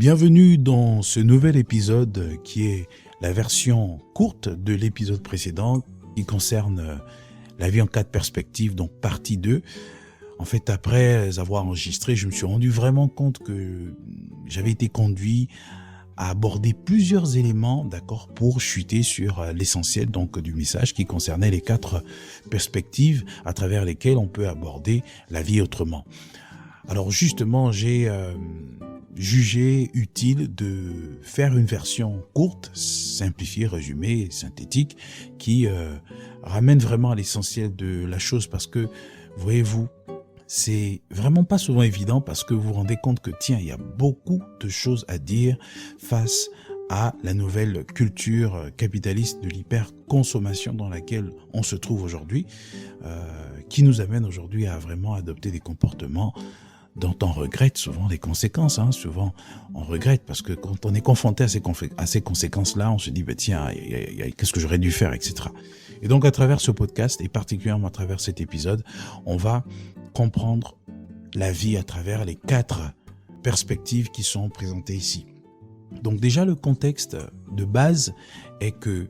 Bienvenue dans ce nouvel épisode qui est la version courte de l'épisode précédent qui concerne la vie en 4 perspectives, donc partie 2. En fait, après avoir enregistré, je me suis rendu vraiment compte que j'avais été conduit à aborder plusieurs éléments, d'accord, pour chuter sur l'essentiel donc du message qui concernait les 4 perspectives à travers lesquelles on peut aborder la vie autrement. Alors justement, j'ai jugé utile de faire une version courte, simplifiée, résumée, synthétique, qui ramène vraiment à l'essentiel de la chose parce que, voyez-vous, c'est vraiment pas souvent évident parce que vous vous rendez compte que, tiens, il y a beaucoup de choses à dire face à la nouvelle culture capitaliste de l'hyperconsommation dans laquelle on se trouve aujourd'hui, qui nous amène aujourd'hui à vraiment adopter des comportements dont on regrette souvent les conséquences. Souvent, on regrette parce que quand on est confronté à ces conséquences-là, on se dit, tiens, qu'est-ce que j'aurais dû faire, etc. Et donc, à travers ce podcast, et particulièrement à travers cet épisode, on va comprendre la vie à travers les 4 perspectives qui sont présentées ici. Donc déjà, le contexte de base est que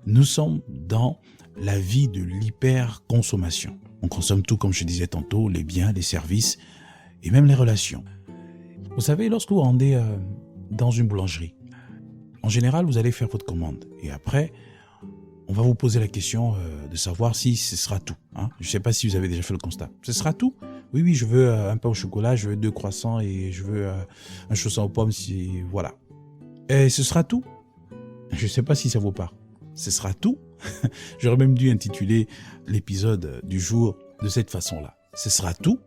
nous sommes dans la vie de l'hyperconsommation. On consomme tout, comme je disais tantôt, les biens, les services, et même les relations. Vous savez, lorsque vous rendez dans une boulangerie, en général, vous allez faire votre commande. Et après, on va vous poser la question de savoir si ce sera tout. Je ne sais pas si vous avez déjà fait le constat. Ce sera tout? Oui, je veux un pain au chocolat, je veux 2 croissants et je veux un chausson aux pommes. Voilà. Et ce sera tout? Je ne sais pas si ça vous parle. Ce sera tout? J'aurais même dû intituler l'épisode du jour de cette façon-là. Ce sera tout?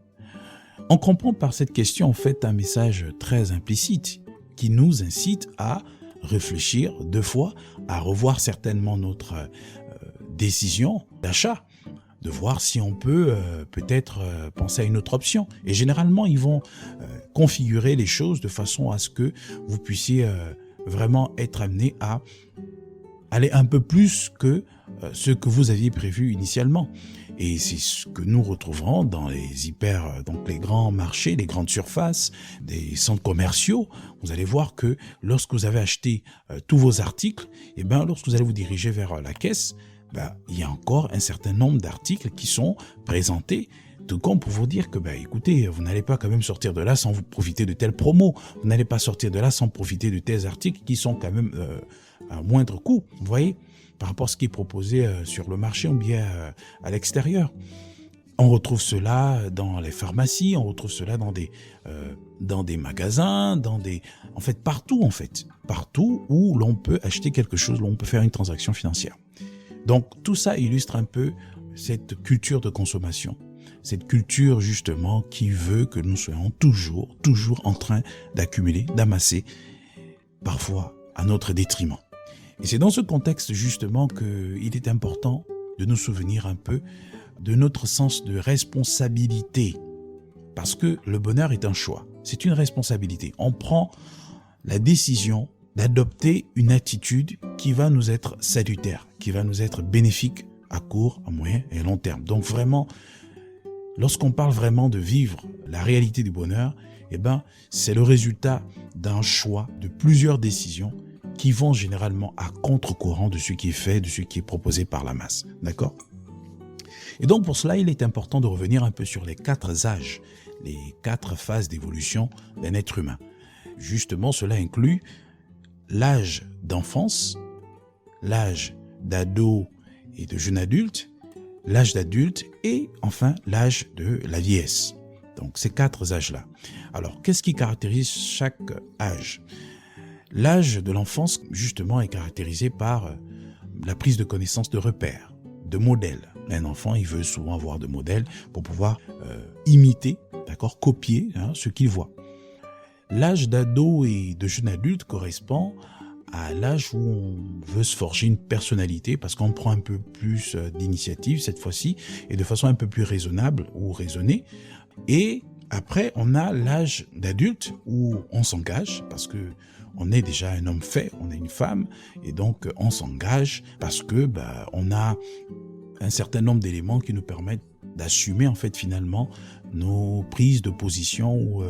On comprend par cette question en fait un message très implicite qui nous incite à réfléchir 2 fois, à revoir certainement notre décision d'achat, de voir si on peut peut-être penser à une autre option. Et généralement, ils vont configurer les choses de façon à ce que vous puissiez vraiment être amené à aller un peu plus que ce que vous aviez prévu initialement. Et c'est ce que nous retrouverons dans les donc les grands marchés, les grandes surfaces, des centres commerciaux. Vous allez voir que lorsque vous avez acheté tous vos articles, lorsque vous allez vous diriger vers la caisse, il y a encore un certain nombre d'articles qui sont présentés. Tout comme pour vous dire que, écoutez, vous n'allez pas quand même sortir de là sans vous profiter de telle promo. Vous n'allez pas sortir de là sans profiter de tels articles qui sont quand même à moindre coût. Vous voyez, par rapport à ce qui est proposé sur le marché ou bien à l'extérieur. On retrouve cela dans les pharmacies, on retrouve cela dans des magasins, en fait partout partout où l'on peut acheter quelque chose, où l'on peut faire une transaction financière. Donc tout ça illustre un peu cette culture de consommation, cette culture justement qui veut que nous soyons toujours en train d'accumuler, d'amasser, parfois à notre détriment. Et c'est dans ce contexte justement qu'il est important de nous souvenir un peu de notre sens de responsabilité. Parce que le bonheur est un choix, c'est une responsabilité. On prend la décision d'adopter une attitude qui va nous être salutaire, qui va nous être bénéfique à court, à moyen et à long terme. Donc vraiment, lorsqu'on parle vraiment de vivre la réalité du bonheur, c'est le résultat d'un choix, de plusieurs décisions qui vont généralement à contre-courant de ce qui est fait, de ce qui est proposé par la masse. D'accord ? Et donc pour cela, il est important de revenir un peu sur les 4 âges, les 4 phases d'évolution d'un être humain. Justement, cela inclut l'âge d'enfance, l'âge d'ado et de jeune adulte, l'âge d'adulte et enfin l'âge de la vieillesse. Donc ces 4 âges-là. Alors, qu'est-ce qui caractérise chaque âge ? L'âge de l'enfance, justement, est caractérisé par la prise de connaissance de repères, de modèles. Un enfant, il veut souvent avoir de modèles pour pouvoir imiter, copier ce qu'il voit. L'âge d'ado et de jeune adulte correspond à l'âge où on veut se forger une personnalité parce qu'on prend un peu plus d'initiative cette fois-ci et de façon un peu plus raisonnable ou raisonnée. Et après, on a l'âge d'adulte où on s'engage parce que on est déjà un homme fait, on est une femme et donc on s'engage parce que on a un certain nombre d'éléments qui nous permettent d'assumer en fait finalement nos prises de position ou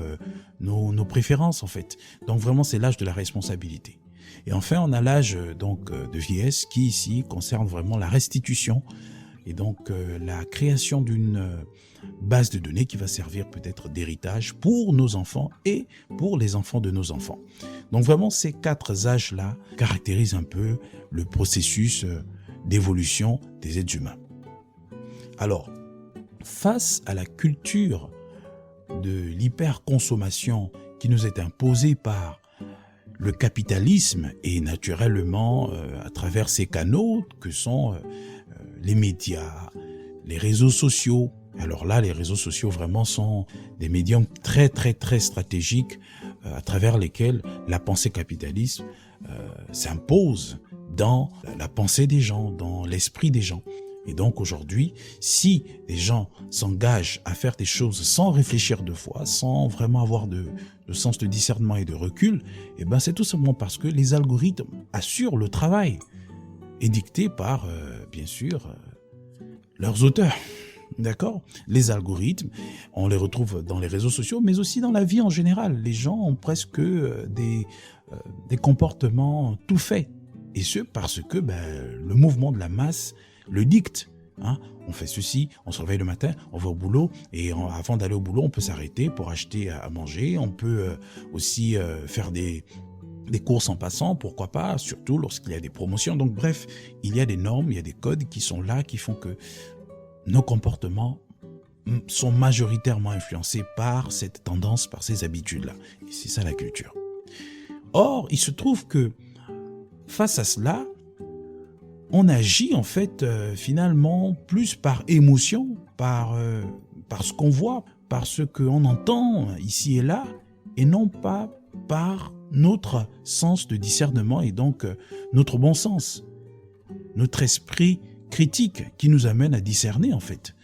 nos préférences en fait. Donc vraiment c'est l'âge de la responsabilité. Et enfin on a l'âge donc de vieillesse qui ici concerne vraiment la restitution et donc la création d'une base de données qui va servir peut-être d'héritage pour nos enfants et pour les enfants de nos enfants. Donc vraiment ces 4 âges-là caractérisent un peu le processus d'évolution des êtres humains. Alors, face à la culture de l'hyperconsommation qui nous est imposée par le capitalisme et naturellement à travers ces canaux que sont les médias, les réseaux sociaux. Alors là, les réseaux sociaux vraiment sont des médiums très très très stratégiques à travers lesquels la pensée capitaliste s'impose dans la pensée des gens, dans l'esprit des gens. Et donc aujourd'hui, si les gens s'engagent à faire des choses sans réfléchir 2 fois, sans vraiment avoir de sens de discernement et de recul, eh ben c'est tout simplement parce que les algorithmes assurent le travail édicté par, bien sûr, leurs auteurs. D'accord ? Les algorithmes, on les retrouve dans les réseaux sociaux, mais aussi dans la vie en général. Les gens ont presque des comportements tout faits. Et ce, parce que le mouvement de la masse le dicte. Hein? On fait ceci, on se réveille le matin, on va au boulot, et avant d'aller au boulot, on peut s'arrêter pour acheter à manger. On peut aussi faire des courses en passant, pourquoi pas, surtout lorsqu'il y a des promotions. Donc bref, il y a des normes, il y a des codes qui sont là, qui font que nos comportements sont majoritairement influencés par cette tendance, par ces habitudes-là. Et c'est ça la culture. Or, il se trouve que face à cela, on agit en fait finalement plus par émotion, par ce qu'on voit, par ce qu'on entend ici et là, et non pas par notre sens de discernement et donc notre bon sens, notre esprit critique qui nous amène à discerner en fait.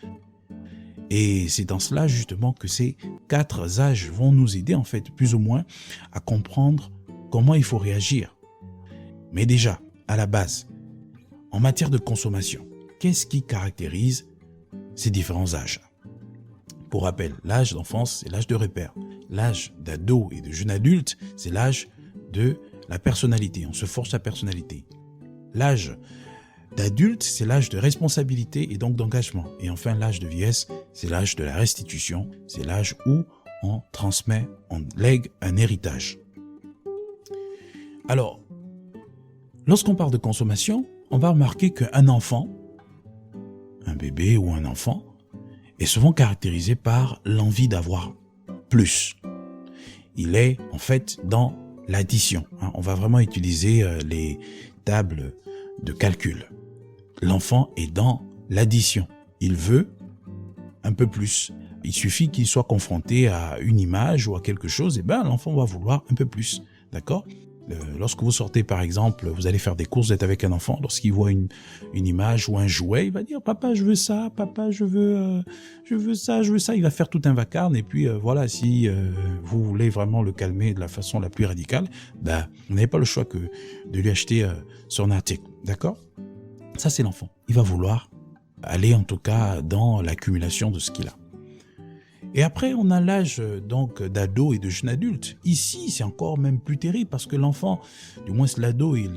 Et c'est dans cela justement que ces 4 âges vont nous aider en fait plus ou moins à comprendre comment il faut réagir. Mais déjà, à la base, en matière de consommation, qu'est-ce qui caractérise ces différents âges ? Pour rappel, l'âge d'enfance, c'est l'âge de repère. L'âge d'ado et de jeune adulte, c'est l'âge de la personnalité. On se forge sa personnalité. L'âge d'adulte, c'est l'âge de responsabilité et donc d'engagement. Et enfin, l'âge de vieillesse, c'est l'âge de la restitution. C'est l'âge où on transmet, on lègue un héritage. Alors, lorsqu'on parle de consommation, on va remarquer qu'un enfant, un bébé ou un enfant, est souvent caractérisé par l'envie d'avoir plus. Il est en fait dans l'addition. On va vraiment utiliser les tables de calcul. L'enfant est dans l'addition. Il veut un peu plus. Il suffit qu'il soit confronté à une image ou à quelque chose, et l'enfant va vouloir un peu plus. D'accord ? Lorsque vous sortez par exemple, vous allez faire des courses, vous êtes avec un enfant, lorsqu'il voit une image ou un jouet, il va dire papa je veux ça, papa je veux ça, il va faire tout un vacarme et puis voilà, si vous voulez vraiment le calmer de la façon la plus radicale, vous n'avez pas le choix que de lui acheter son article, d'accord ? Ça c'est l'enfant, il va vouloir aller en tout cas dans l'accumulation de ce qu'il a. Et après, on a l'âge donc d'ado et de jeune adulte. Ici, c'est encore même plus terrible parce que l'enfant, du moins l'ado et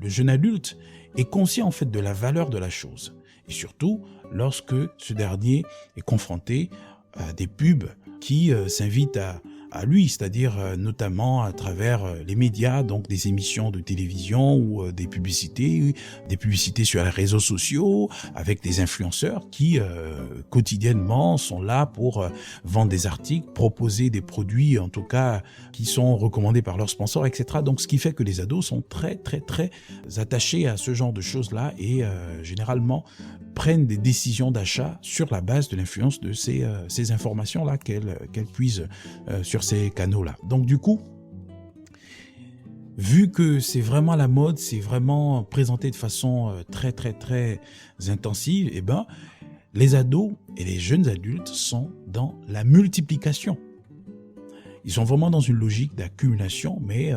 le jeune adulte, est conscient en fait de la valeur de la chose. Et surtout, lorsque ce dernier est confronté à des pubs qui s'invitent à lui, c'est-à-dire notamment à travers les médias, donc des émissions de télévision ou des publicités sur les réseaux sociaux, avec des influenceurs qui quotidiennement sont là pour vendre des articles, proposer des produits en tout cas qui sont recommandés par leurs sponsors, etc. Donc ce qui fait que les ados sont très très très attachés à ce genre de choses-là et généralement prennent des décisions d'achat sur la base de l'influence de ces informations-là qu'elles puisent sur ces canaux-là. Donc du coup, vu que c'est vraiment la mode, c'est vraiment présenté de façon très très très intensive, les ados et les jeunes adultes sont dans la multiplication. Ils sont vraiment dans une logique d'accumulation, mais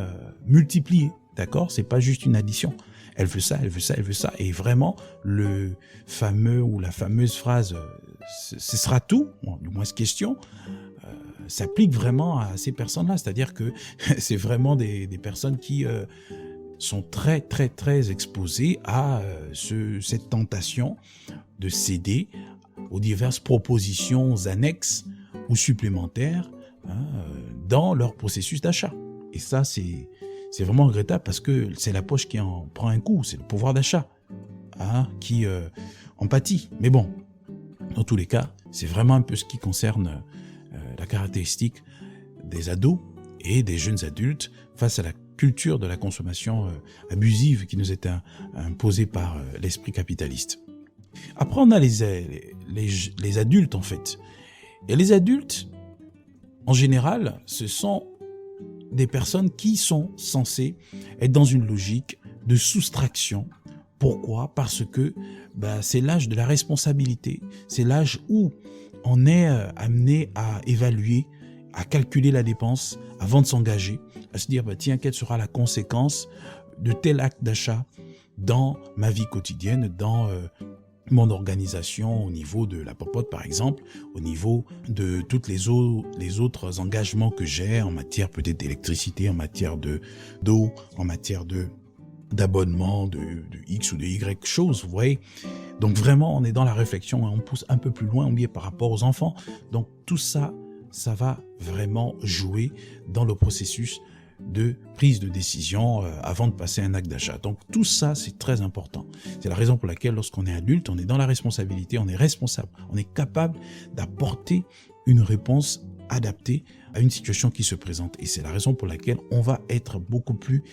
multipliée, d'accord ? C'est pas juste une addition. Elle veut ça, elle veut ça, elle veut ça. Et vraiment, le fameux ou la fameuse phrase ce sera tout, bon, du moins cette question, s'applique vraiment à ces personnes-là. C'est-à-dire que c'est vraiment des personnes qui sont très, très, très exposées à cette tentation de céder aux diverses propositions annexes ou supplémentaires dans leur processus d'achat. Et ça, c'est vraiment regrettable parce que c'est la poche qui en prend un coup, c'est le pouvoir d'achat qui en pâtit. Mais bon, dans tous les cas, c'est vraiment un peu ce qui concerne la caractéristique des ados et des jeunes adultes face à la culture de la consommation abusive qui nous est imposée par l'esprit capitaliste. Après, on a les adultes, en fait. Et les adultes, en général, ce sont des personnes qui sont censées être dans une logique de soustraction. Pourquoi ? Parce que c'est l'âge de la responsabilité. C'est l'âge où on est amené à évaluer, à calculer la dépense avant de s'engager, à se dire, tiens, quelle sera la conséquence de tel acte d'achat dans ma vie quotidienne, dans mon organisation au niveau de la popote, par exemple, au niveau de toutes les autres engagements que j'ai en matière peut-être d'électricité, en matière d'eau, en matière d'abonnement, de X ou de Y choses, vous voyez. Donc vraiment, on est dans la réflexion et on pousse un peu plus loin, on y est par rapport aux enfants. Donc tout ça, ça va vraiment jouer dans le processus de prise de décision avant de passer un acte d'achat. Donc tout ça, c'est très important. C'est la raison pour laquelle lorsqu'on est adulte, on est dans la responsabilité, on est responsable, on est capable d'apporter une réponse adaptée à une situation qui se présente. Et c'est la raison pour laquelle on va être beaucoup plus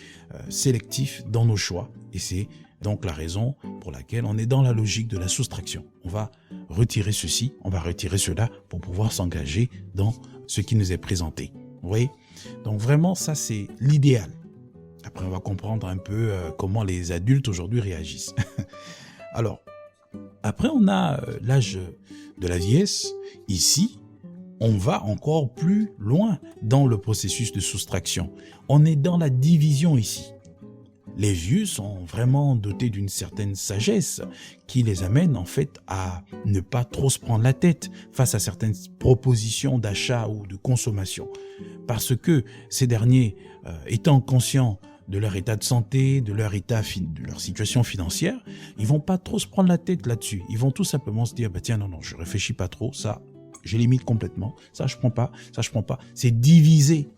sélectif dans nos choix. Et c'est donc la raison pour laquelle on est dans la logique de la soustraction. On va retirer ceci, on va retirer cela pour pouvoir s'engager dans ce qui nous est présenté. Vous voyez ? Donc vraiment, ça c'est l'idéal. Après, on va comprendre un peu comment les adultes aujourd'hui réagissent. Alors, après on a l'âge de la vieillesse. Ici, on va encore plus loin dans le processus de soustraction. On est dans la division ici. Les vieux sont vraiment dotés d'une certaine sagesse qui les amène en fait à ne pas trop se prendre la tête face à certaines propositions d'achat ou de consommation. Parce que ces derniers, étant conscients de leur état de santé, de leur situation financière, ils vont pas trop se prendre la tête là-dessus. Ils vont tout simplement se dire, tiens, non, je réfléchis pas trop, ça, je limite complètement, ça je prends pas, ça je prends pas. C'est divisé.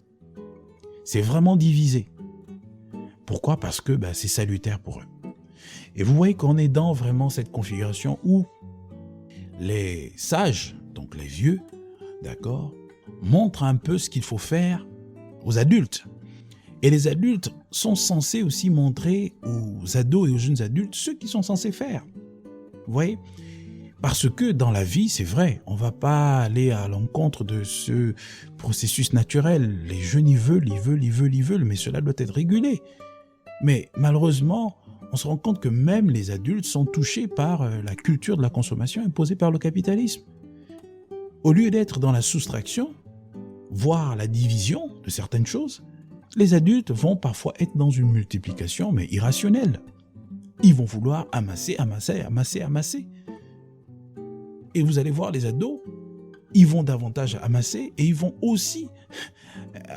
C'est vraiment divisé. Pourquoi ? Parce que c'est salutaire pour eux. Et vous voyez qu'on est dans vraiment cette configuration où les sages, donc les vieux, d'accord, montrent un peu ce qu'il faut faire aux adultes. Et les adultes sont censés aussi montrer aux ados et aux jeunes adultes ce qu'ils sont censés faire. Vous voyez ? Parce que dans la vie, c'est vrai, on ne va pas aller à l'encontre de ce processus naturel. Les jeunes, ils veulent, mais cela doit être régulé. Mais malheureusement, on se rend compte que même les adultes sont touchés par la culture de la consommation imposée par le capitalisme. Au lieu d'être dans la soustraction, voire la division de certaines choses, les adultes vont parfois être dans une multiplication, mais irrationnelle. Ils vont vouloir amasser. Et vous allez voir les ados, ils vont davantage amasser et ils vont aussi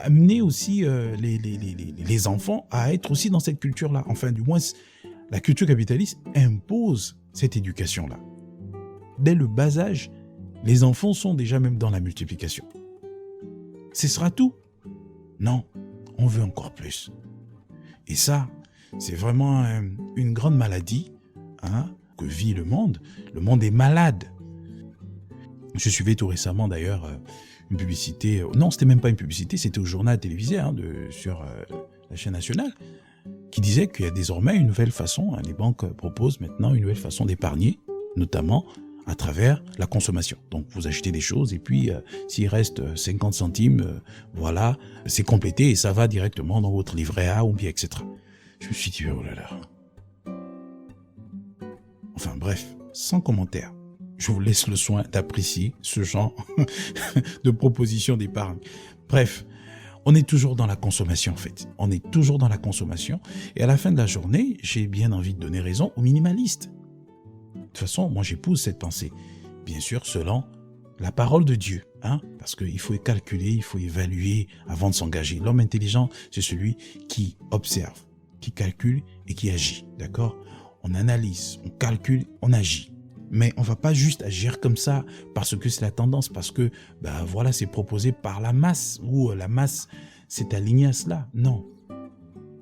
amener aussi les enfants à être aussi dans cette culture-là. Enfin, du moins, la culture capitaliste impose cette éducation-là. Dès le bas âge, les enfants sont déjà même dans la multiplication. Ce sera tout? Non, on veut encore plus. Et ça, c'est vraiment une grande maladie que vit le monde. Le monde est malade. Je suivais tout récemment d'ailleurs une publicité, non c'était même pas une publicité, c'était au journal télévisé sur la chaîne nationale, qui disait qu'il y a désormais une nouvelle façon, les banques proposent maintenant une nouvelle façon d'épargner, notamment à travers la consommation. Donc vous achetez des choses et puis s'il reste 50 centimes, voilà, c'est complété et ça va directement dans votre livret A ou bien etc. Je me suis dit, oh là là. Enfin bref, sans commentaire. Je vous laisse le soin d'apprécier ce genre de proposition d'épargne. Bref, on est toujours dans la consommation en fait. On est toujours dans la consommation. Et à la fin de la journée, j'ai bien envie de donner raison aux minimalistes. De toute façon, moi j'épouse cette pensée. bien sûr, selon la parole de Dieu, hein, parce qu'il faut calculer, il faut évaluer avant de s'engager. L'homme intelligent, c'est celui qui observe, qui calcule et qui agit, d'accord? On analyse, on calcule, on agit. Mais on va pas juste agir comme ça parce que c'est la tendance, parce que voilà, c'est proposé par la masse ou la masse s'est alignée à cela. Non.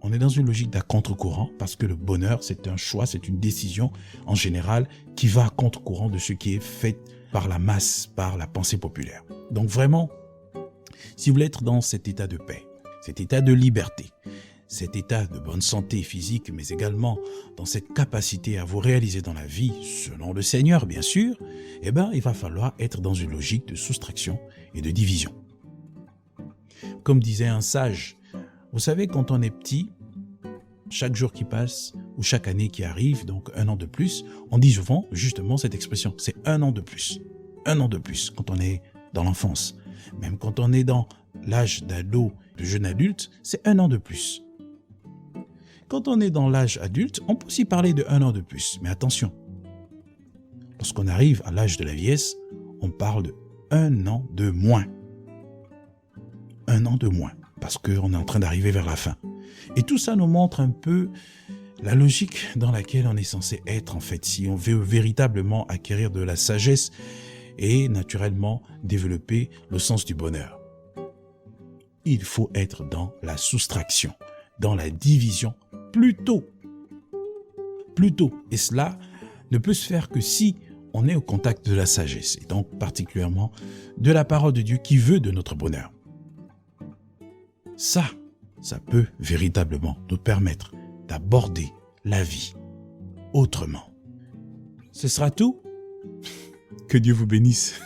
On est dans une logique d'un contre-courant parce que le bonheur, c'est un choix, c'est une décision en général qui va à contre-courant de ce qui est fait par la masse, par la pensée populaire. Donc vraiment, si vous voulez être dans cet état de paix, cet état de liberté, cet état de bonne santé physique, mais également dans cette capacité à vous réaliser dans la vie, selon le Seigneur bien sûr, il va falloir être dans une logique de soustraction et de division. Comme disait un sage, vous savez, quand on est petit, chaque jour qui passe ou chaque année qui arrive, donc un an de plus, on dit souvent justement cette expression, c'est un an de plus. Un an de plus quand on est dans l'enfance. Même quand on est dans l'âge d'ado, de jeune adulte, c'est un an de plus. Quand on est dans l'âge adulte, on peut aussi parler de un an de plus. Mais attention, lorsqu'on arrive à l'âge de la vieillesse, on parle de un an de moins. Un an de moins, parce qu'on est en train d'arriver vers la fin. Et tout ça nous montre un peu la logique dans laquelle on est censé être, en fait, si on veut véritablement acquérir de la sagesse et naturellement développer le sens du bonheur. Il faut être dans la soustraction, dans la division, plus tôt. Et cela ne peut se faire que si on est au contact de la sagesse, et donc particulièrement de la parole de Dieu qui veut de notre bonheur. Ça peut véritablement nous permettre d'aborder la vie autrement. Ce sera tout. Que Dieu vous bénisse.